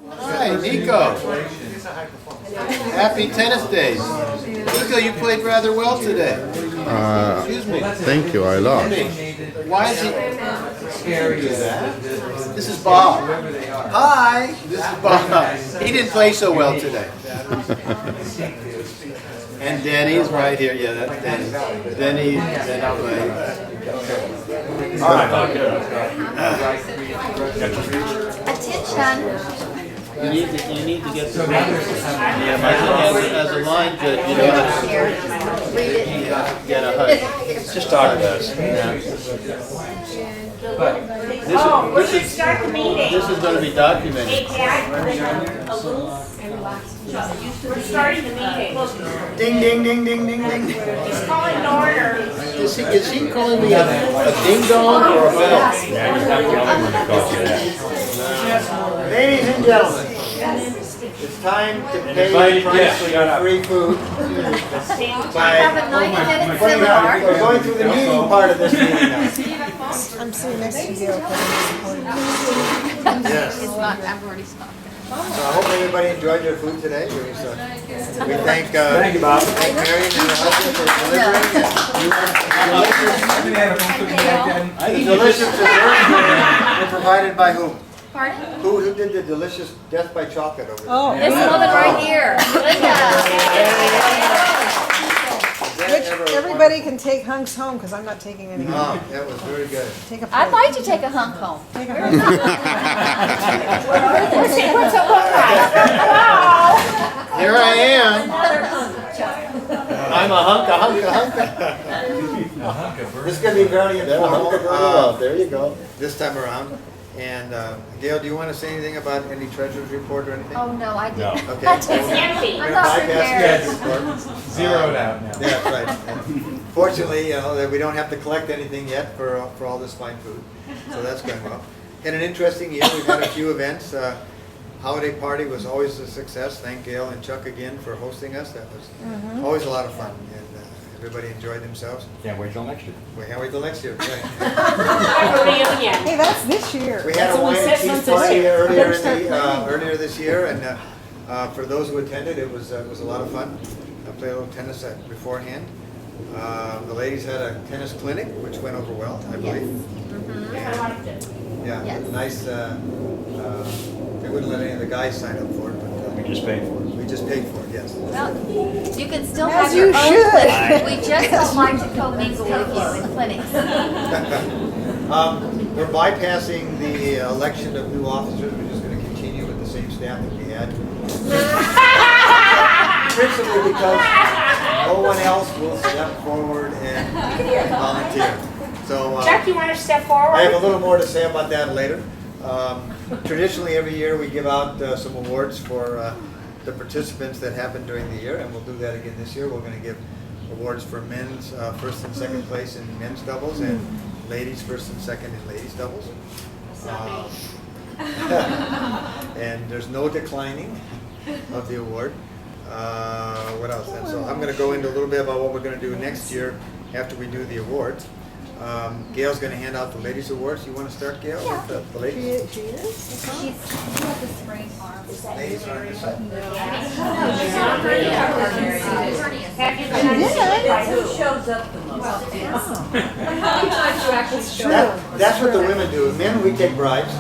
Hi, Nico. Happy tennis days. Nico, you played rather well today. Excuse me. Thank you, I lost. Why is he... This is Bob. Hi. This is Bob. He didn't play so well today. And Denny's right here. Yeah, that's Denny. Denny played. All right. Attention. You need to get some. Yeah, as a line judge, you know how to Read it. get a hug. Just talk to us. We're going to start the meeting. This is going to be documented. Hey, Dad, we're starting the meeting. Ding, ding, ding, ding, ding, ding. He's calling an order. Is he calling me a ding dong or a bell? Yeah, he's not the only one that calls you that. Ladies and gentlemen, it's time to pay the price for your free food. Have a 90-minute seminar. We're going through the meeting part of this meeting now. I'm sitting next to you. Yes. It's not, I've already stopped. So I hope everybody enjoyed their food today. We thank Thank you, Bob. thank Marion and her husband for delivering. The delicious desserts were provided by whom? Pardon? Who did the delicious death by chocolate over there? Oh, This woman right here, Linda. everybody can take hunks home because I'm not taking any home. Oh, that was very good. Take a I'd plate. like to take a hunk home. Take a hunk. What's it look like? Hello? Here I am. I'm a hunk. This is going to be very informal. There you go. This time around. And Gail, do you want to say anything about any treasurer's report or anything? Oh, no, I No. didn't. Okay. It's empty. I'm not prepared. Zeroed out now. Yeah, that's right. Fortunately, that we don't have to collect anything yet for all this fine food. So that's going well. Had an interesting year. We've had a few events. Holiday party was always a success. Thank Gail and Chuck again for hosting us. That was always a lot of fun. And everybody enjoyed themselves. Can't wait till next year. We can't wait till next year. Right. Reunion. Hey, that's this year. We had a wine and 6 cheese months party this earlier this year, and for those who attended, it was a lot of fun. I played a little tennis beforehand. The ladies had a tennis clinic, which went over well, I believe. I liked it. Yeah, Yes. nice. They wouldn't let any of the guys sign up for it, but We just paid for it. we just paid for it. Yes. Well, you can still As have you your own should. clinic. We just don't like to co-mingle with you in clinics. We're bypassing the election of new officers. We're just going to continue with the same staff that we had. Principally because no one else will step forward and volunteer. So Chuck, you want to step I forward? have a little more to say about that later. Traditionally, every year we give out some awards for the participants that happened during the year, and we'll do that again this year. We're going to give awards for men's first and second place in men's doubles, and ladies first and second in ladies doubles. And there's no declining of the award. What else? And so I'm going to go into a little bit about what we're going to do next year after we do the awards. Gail's going to hand out the ladies' awards. You want to start, Gail, with the ladies? She is? She's got the sprained arm. Ladies are on this side. Have you been by who? Shows up the most. That's what the women do. Men, we take bribes.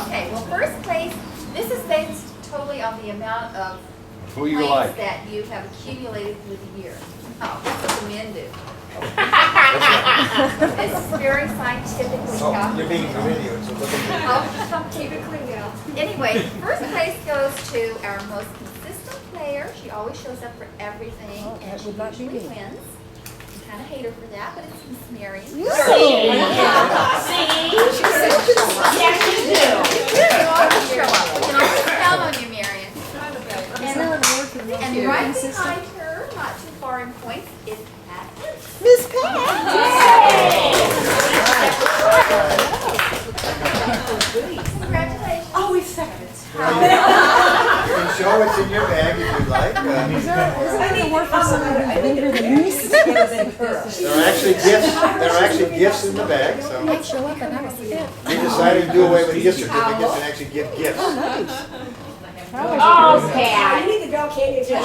Okay, well, first place, this is based totally on the amount of Who you claims like? that you have accumulated through the year. Oh, that's what the men do. This is very scientifically Oh, you're being calculated. videoed, so look at I'll keep it clean now. Anyway, first place goes to our most consistent player. She always shows up for everything, Oh, and that she would not be usually me. wins. You kind of hate her for that, but it's Miss Marion. See? Yes, you do. You always show up. We can always count on you, Marion. And right behind her, not too far in points, is Pat. Miss Pat. Congratulations. Oh, we second. You can show what's in your bag if you'd like. Isn't it gonna work for someone who's bigger than me? there are actually gifts in the bag, so Might show up and I was fit. we decided to do away with gift certificates and actually give gifts. Oh, Pat. You need to go, Katie. Yeah.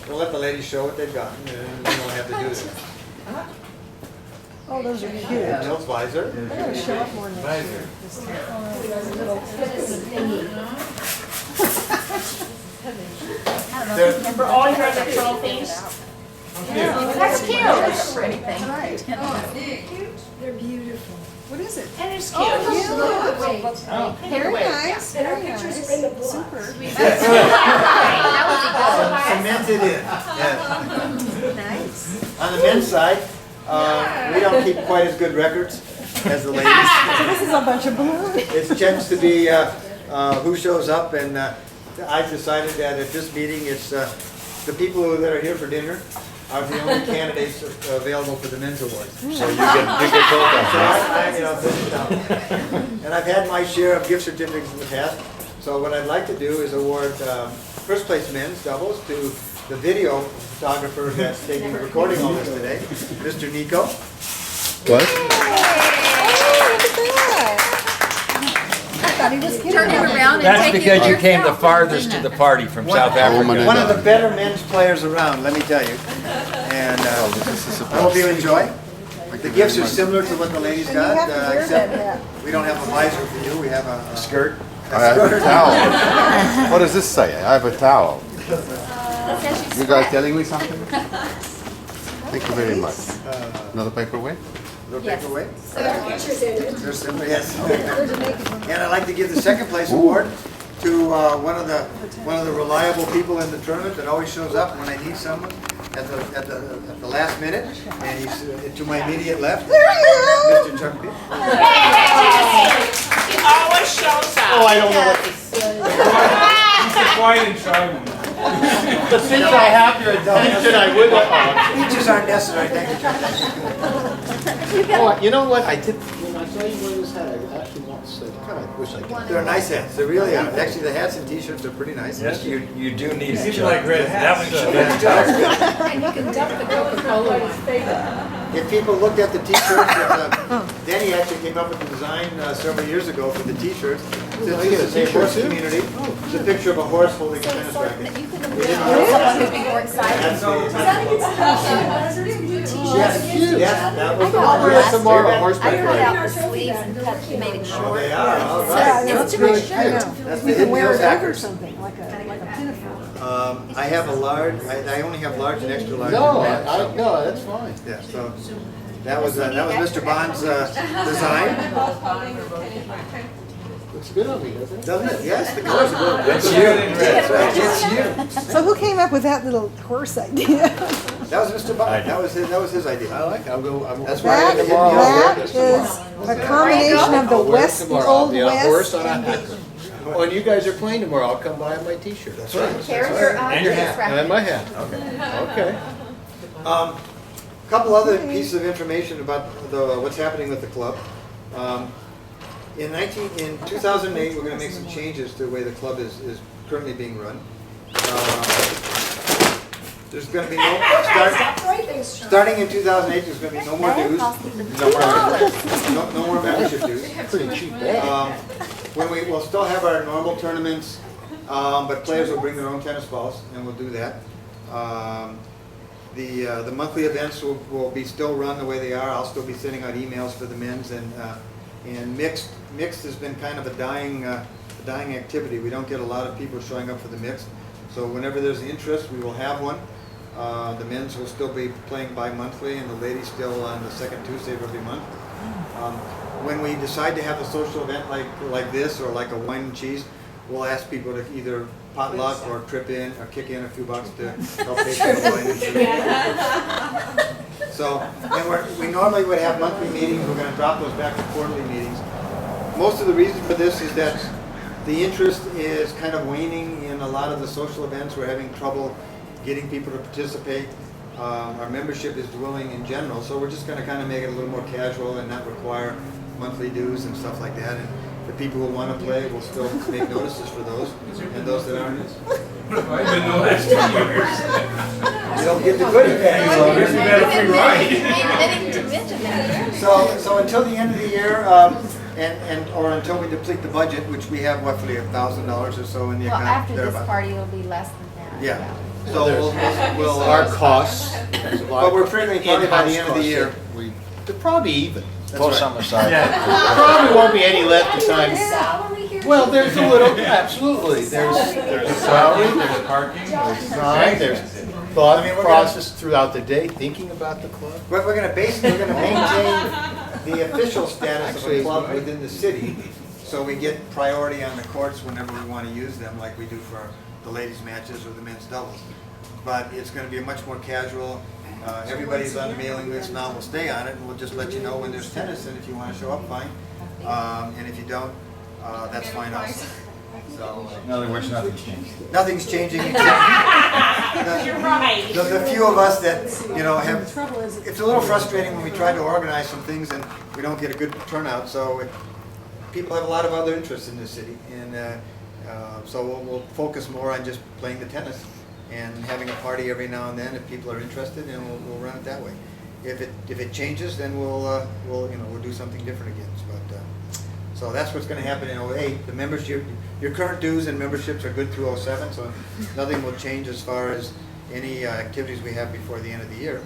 We'll let the ladies show what they've gotten, and we don't have to do this. Oh, those are cute. Nils visor. They're gonna show up more next year. For all your other trophies. That's cute. Pretty thing. They're beautiful. What is it? And it's cute. Oh. Very nice, And our very pictures are in the nice. book. Super. Cemented in. Yes. Nice. On the men's side, we don't keep quite as good records as the ladies. So this is a bunch of balloons. It tends to be who shows up, and I've decided that at this meeting, it's the people that are here for dinner are the only candidates available for the men's awards. So you get told So that. and I've had my share of gift certificates in the past. So what I'd like to do is award first place men's doubles to the video photographer that's taking recording all this today, Mr. Nico. What? Oh, look at that. I thought he was kidding. Turn him around and That's take because you came the yourself. farthest to the party from South Africa. One of the better men's players around, let me tell you. And I hope you enjoy. The gifts are similar to what the ladies And you got, have to wear except that hat. we don't have a visor for you. We have a skirt. I have a towel. What does this say? I have a towel. You guys telling me something? Thank you very much. Another paperweight? Little paperweight. Our pictures in it. They're similar, yes. There's a naked one. And I'd like to give the second place award to one of the reliable people in the tournament that always shows up when I need someone at the last minute. And he's to my immediate left. There he is. Mr. Chuck P. He always shows up. Oh, I don't know what to say. He's a quiet and shy one. The things I have here that I would. Speeches aren't necessary. Thank you, Chuck. Oh, you know what? I did, when I saw you wearing this hat, I actually want to say, kind of wish I could. They're nice hats. They really are. Actually, the hats and t-shirts are pretty nice. Yes, you do need It's it. even like red That hats. one should be. And you can dump the Coca-Cola one. If people looked at the t-shirts, Denny actually came up with the design several years ago for the t-shirts. Since this is a horse community, it's a picture of a horse holding a tennis racket. You can someone who'd be more excited. That's Yes. Yes, that was the got one. one We had last some more of a year. horseback I cut riding. out the sleeves and made it Oh, short. they are, all So right. it's a nice shirt. I know. That's the You can hidden wear heels it over hackers. something, like a pinafore. I have a large, I only have large and extra large. No, in the bag, so- no, that's fine. Yeah, so that was Mr. Bond's design. Looks good on me, doesn't it? Doesn't it? Yes, the colors are good. That's you. That's right. So who came up with that little horse idea? That was Mr. Bond. That was his idea. I like it. I'll go, That's why I That, had the hidden heels that hackers. is a combination of the I'll wear it west, the tomorrow. old I'll be a horse west. on a hat. Oh, and you guys are playing tomorrow. I'll come by in my t-shirt. That's right. Carry your And your tennis hat. And racket. my hat. Okay. Couple other pieces of information about what's happening with the club. In 2008, we're going to make some changes to the way the club is currently being run. There's going to be starting in 2008. There's going to be no more dues, no more membership dues. Pretty cheap, eh? We'll still have our normal tournaments, but players will bring their own tennis balls, and we'll do that. The monthly events will be still run the way they are. I'll still be sending out emails for the men's, and mixed has been kind of a dying activity. We don't get a lot of people showing up for the mixed. So whenever there's interest, we will have one. The men's will still be playing bi-monthly, and the ladies still on the second Tuesday of every month. When we decide to have a social event like this, or like a wine and cheese, we'll ask people to either potluck or trip in or kick in a few bucks to help pay for the wine and cheese. So, and we normally would have monthly meetings. We're going to drop those back to quarterly meetings. Most of the reason for this is that the interest is kind of waning in a lot of the social events. We're having trouble getting people to participate. Our membership is dwindling in general, so we're just going to kind of make it a little more casual and not require monthly dues and stuff like that. the people who want to play will still make notices for those, and those that aren't. I've been the last 2 years. You don't get the goodie bag. You got a free ride. They didn't mention that. So until the end of the year, or until we deplete the budget, which we have roughly $1,000 or so in the Well, account. after this thereabout. party, it'll be less than that. Yeah. So we'll Our costs. But we're figuring probably by the end of the year. They're probably even. Pull some aside. Probably won't be any left to time. Salary here? Well, there's a little, absolutely. There's a salary, There's parking. there's time, there's thought process throughout the day, thinking about the club. We're gonna maintain the official status of a club within the city, so we get priority on the courts whenever we want to use them, like we do for the ladies' matches or the men's doubles. But it's gonna be a much more casual, everybody's on the mailing list now, we'll stay on it, and we'll just let you know when there's tennis, and if you wanna show up, fine. And if you don't, that's fine also. So, In other words, nothing's changed. nothing's changing. You're right. The few of us that, have, it's a little frustrating when we try to organize some things and we don't get a good turnout, so people have a lot of other interests in this city, and so we'll focus more on just playing the tennis and having a party every now and then if people are interested, and we'll run it that way. If it changes, then we'll do something different again. But so that's what's going to happen in 08. The membership, your current dues and memberships are good through 07, so nothing will change as far as any activities we have before the end of the year.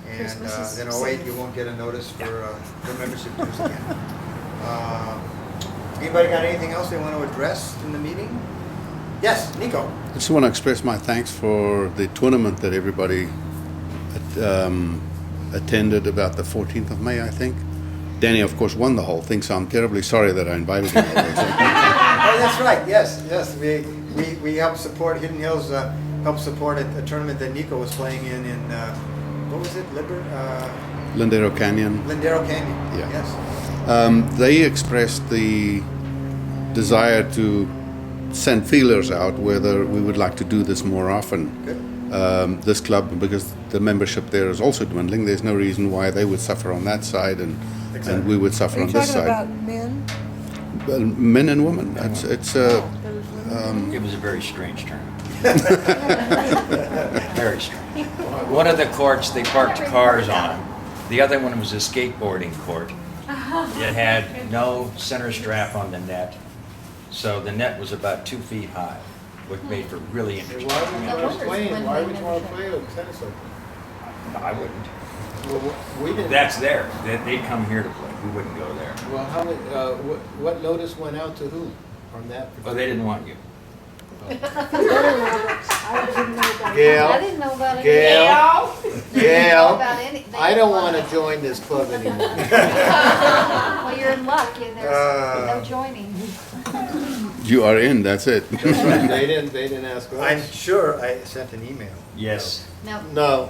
And then 08, you won't get a notice for membership dues again. Anybody got anything else they want to address in the meeting? Yes, Nico. I just want to express my thanks for the tournament that everybody attended about the 14th of May, I think. Danny, of course, won the whole thing, so I'm terribly sorry that I invited him. Oh, that's right. Yes. We helped support Hidden Hills. Helped support a tournament that Nico was playing in what was it? Lindero Canyon. Lindero Canyon. Yeah. Yes. They expressed the desire to send feelers out whether we would like to do this more often. Good. This club, because the membership there is also dwindling, there's no reason why they would suffer on that side and we would suffer Are on you this talking side. about men? Well, men and women. It's It was a very strange tournament. Very strange. One of the courts they parked cars on. The other one was a skateboarding court. It had no center strap on the net, so the net was about 2 feet high, which made for really interesting. Why would you want to play a tennis open? I wouldn't. Well, we didn't. That's there. They'd come here to play. We wouldn't go there. Well, how many, what notice went out to who on that? Well, they didn't want you. I didn't know about Gail, I didn't know about it. Gail, Didn't know Gail, about anything. I don't want to join this club anymore. Well, you're in luck. There's no joining. you are in. That's it. They didn't ask us. I'm sure I sent an email. Yes. No.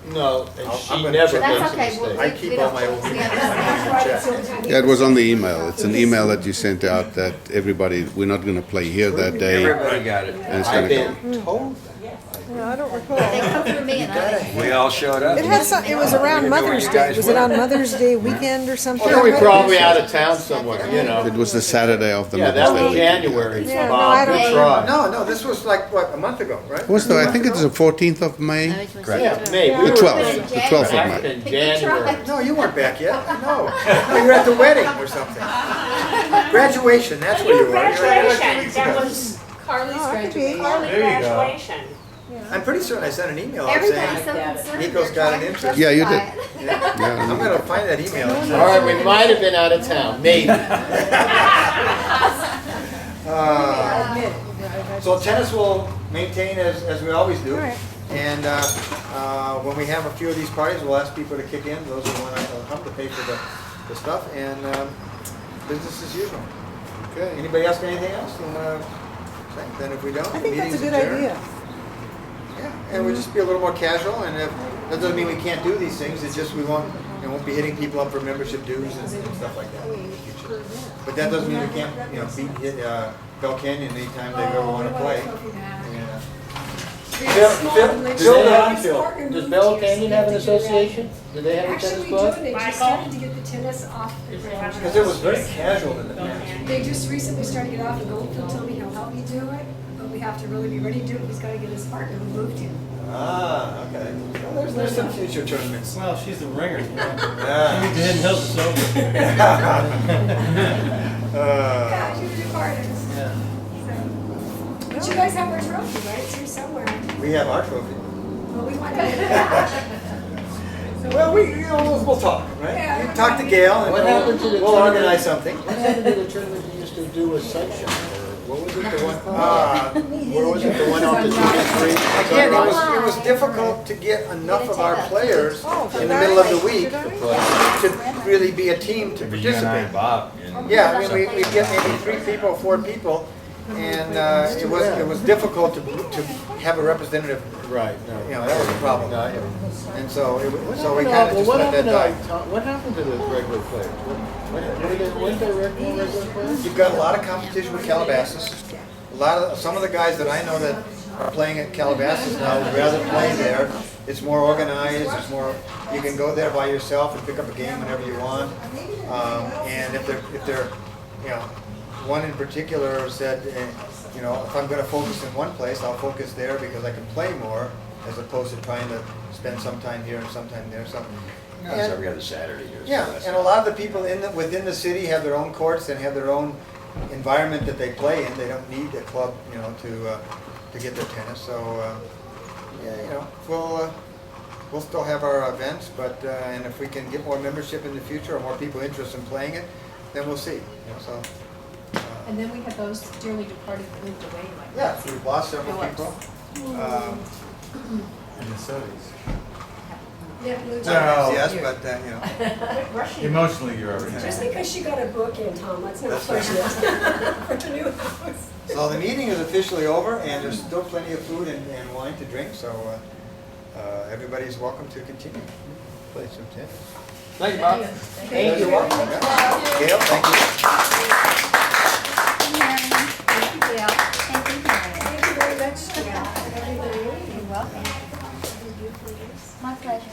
No, and I'm she gonna never check. makes That's a okay. mistake. I keep all my old We emails. understand. Yeah, it was on the email. It's an email that you sent out that everybody, we're not going to play here that day. Everybody got it. And it's I've going to been told that. Yeah, I don't recall. They come through me and I didn't. We all showed up. It had some, it was around Mother's Day. Was it on Mother's Day weekend or something? Oh, we were probably out of town somewhere, you know. It was the Saturday of the Yeah, that Mother's was Day. January. Yeah, no, I Bob, don't good know. try. No, this was like what, a month ago, right? What's the? I think it's the 14th of May. Yeah, May. The 12th. The 12th of Back May. in January. No, you weren't back yet. No, you were at the wedding or something. Graduation. That's where you were. You were at Graduation, 2 that weeks ago. was Carly's Oh, it could be. graduation. Carly There you go. graduation. I'm pretty certain I sent an email out Everybody's saying, so concerned. Nico's got an interest. Yeah, you did. Justify it. I'm Yeah. gonna find that email. All right, we might have been out of town, maybe. So tennis will maintain as we always do. All right. And when we have a few of these parties, we'll ask people to kick in. Those who want to come to pay for the stuff. And business as usual. Okay. Anybody else got anything else? You wanna say? Then if we don't, I think that's a meeting's good adjourned. idea. Yeah, and we'll just be a little more casual, and that doesn't mean we can't do these things, it's just we won't be hitting people up for membership dues and stuff like that in the future. But that doesn't mean we can't, beat Bell Canyon anytime they ever want to play. And, Does Bell Canyon have an association? Do they have a tennis Actually, we do, club? and they just started to get the tennis off the ground. Because it was very casual in the past. They just recently started to get off, and Goldfield told me he'll help me do it, but we have to really be ready to do it. He's gotta get his partner who moved here. Ah, okay. Well, there's some future tournaments. Well, she's the ringer. You know. Yeah. She did help us over. Yeah, you do partners. Yeah. So. But you guys have our trophy, right? It's here somewhere. We have our trophy. Well, we want to get it back. Well, we'll talk, right? Yeah. You talk to Gail and What happened to the we'll tournament? organize something. What happened to the tournament you used to do with Sunshine? Or what was it, the one? Where was it? The one off the 23rd? Again, it was difficult to get enough of our players in the middle of the week to really be a team to But you and I, participate. Bob. Yeah, I mean, we get maybe 3 people, 4 people, and it was difficult to have a representative. Right, You know, that was the problem. No, I haven't. And so we kind of just let that die. What happened to the regular players? Weren't there regular players? You've got a lot of competition with Calabasas. Some of the guys that I know that are playing at Calabasas now would rather play there. It's more organized. It's more. You can go there by yourself and pick up a game whenever you want. And if they're, you know, one in particular said, you know, if I'm going to focus in one place, I'll focus there because I can play more, as opposed to trying to spend some time here and some time there. So. It's every other Saturday here. so Yeah, that's- and a lot of the people within the city have their own courts and have their own environment that they play in. They don't need a club, you know, to get their tennis. So, yeah, you know, we'll still have our events, but and if we can get more membership in the future or more people interested in playing it, then we'll see. You know, so. And then we have those dearly departed that moved away like Yeah, we've lost several people. And the studies. Yeah, Blue No. Jays. Yes, but you know. Emotionally, you're already. Just because she got a book in, Tom, let's not That's push right. it. For the new house. So the meeting is officially over, and there's still plenty of food and wine to drink, so everybody's welcome to continue. Play some tennis. Thank you, Bob. Thank You're you. welcome. Gail, thank you. Thank you, Gail. Thank you, Marion. Thank you very much, Gail, for everything. You're welcome. My pleasure.